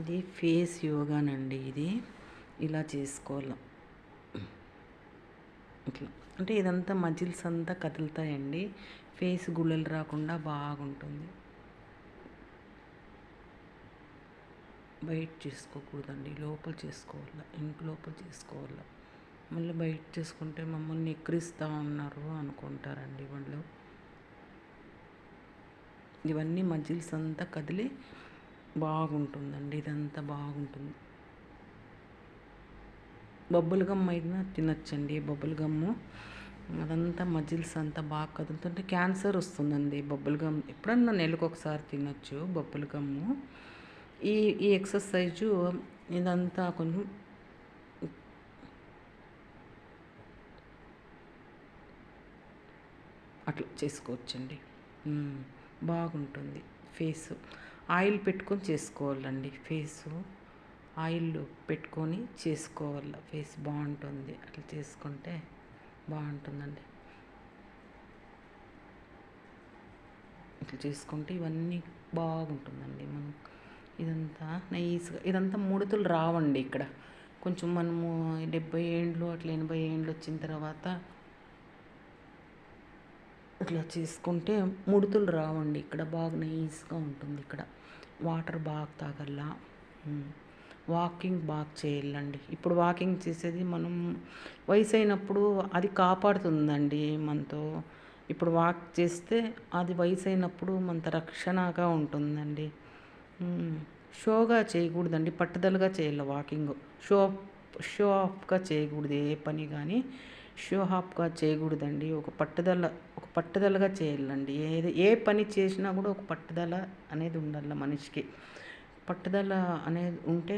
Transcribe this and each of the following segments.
ఇది ఫేస్ యోగానండి. ఇది ఇలా చేసుకోవాలి. ఇట్లా అంటే ఇదంతా మజిల్స్ అంతా కదులుతాయండి. ఫేస్ గుళ్ళలు రాకుండా బాగుంటుంది. బయట చేసుకోకూడదండి, లోపల చేసుకోవాలి. ఇంటి లోపల చేసుకోవాలి. మళ్ళీ బయట చేసుకుంటే మమ్మల్ని ఎక్కిరిస్తూ ఉన్నారు అనుకుంటారండి వాళ్ళు. ఇవన్నీ మజిల్స్ అంతా కదిలి బాగుంటుందండి. ఇదంతా బాగుంటుంది. బొబ్బులు గమ్ అయినా తినచ్చండి. బొబ్బులు గమ్ము అదంతా మజిల్స్ అంతా బాగా కదులుతుంటే క్యాన్సర్ వస్తుందండి. బొబ్బులు గమ్ ఎప్పుడన్నా నెలకు ఒకసారి తినచ్చు బొబ్బులు గమ్ము. ఈ ఈ ఎక్సర్సైజు ఇదంతా కొంచెం అట్లా చేసుకోవచ్చండి. బాగుంటుంది. ఫేసు ఆయిల్ పెట్టుకొని చేసుకోవాలండి. ఫేసు ఆయిల్ పెట్టుకొని చేసుకోవాలి. ఫేస్ బాగుంటుంది. అట్లా చేసుకుంటే బాగుంటుందండి. ఇట్లా చేసుకుంటే ఇవన్నీ బాగుంటుందండి. మనం ఇదంతా నైస్గా ఇదంతా ముడతలు రావండి. ఇక్కడ కొంచెం మనము 70 ఏండ్లు అట్లా 80 ఏండ్లు వచ్చిన తర్వాత ఇట్లా చేసుకుంటే ముడతలు రావండి. ఇక్కడ బాగా నైస్గా ఉంటుంది. ఇక్కడ వాటర్ బాగా తాగల, వాకింగ్ బాగా చేయాలండి. ఇప్పుడు వాకింగ్ చేసేది మనం వయసు అయినప్పుడు అది కాపాడుతుందండి మనతో. ఇప్పుడు వాక్ చేస్తే అది వయసు అయినప్పుడు మనతో రక్షణగా ఉంటుందండి. షోగా చేయకూడదండి, పట్టుదలగా చేయాలి వాకింగ్. షో షో ఆఫ్గా చేయకూడదు. ఏ పని కానీ షో ఆఫ్గా చేయకూడదండి. ఒక పట్టుదలగా చేయాలండి. ఏ పని చేసినా కూడా ఒక పట్టుదల అనేది ఉండాలి మనిషికి. పట్టుదల అనేది ఉంటే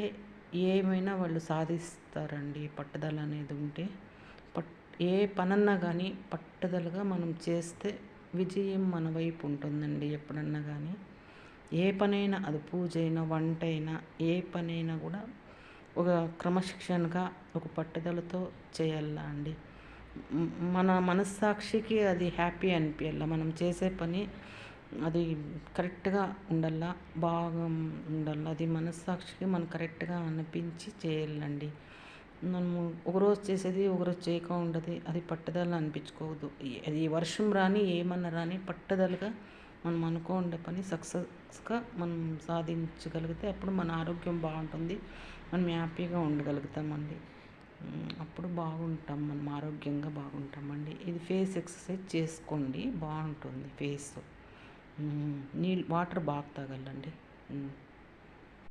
ఏమైనా వాళ్ళు సాధిస్తారండి. పట్టుదల అనేది ఉంటే ఏ పనన్నా కానీ పట్టుదలగా మనం చేస్తే విజయం మన వైపు ఉంటుందండి. ఎప్పుడన్నా కానీ ఏ పనైనా, అది పూజ అయినా, వంట అయినా, ఏ పనైనా కూడా ఒక క్రమశిక్షణగా ఒక పట్టుదలతో చేయాలా అండి. మన మనస్సాక్షికి అది హ్యాపీ అనిపించాల. మనం చేసే పని అది కరెక్ట్గా ఉండాలా, బాగా ఉండాలి. అది మనస్సాక్షికి మనం కరెక్ట్గా అనిపించి చేయాలండి. మనము ఒకరోజు చేసేది ఒకరోజు చేయక ఉండదు. అది పట్టుదల అనిపించుకోవద్దు. అది వర్షం రాని ఏమన్నా రాని పట్టుదలగా మనం అనుకోండే పని సక్సెస్గా మనం సాధించగలిగితే అప్పుడు మన ఆరోగ్యం బాగుంటుంది. మనం హ్యాపీగా ఉండగలుగుతామండి. అప్పుడు బాగుంటాం, మనం ఆరోగ్యంగా బాగుంటామండి. ఇది ఫేస్ ఎక్సర్సైజ్ చేసుకోండి, బాగుంటుంది ఫేస్. వాటర్ బాగా తాగాలండి.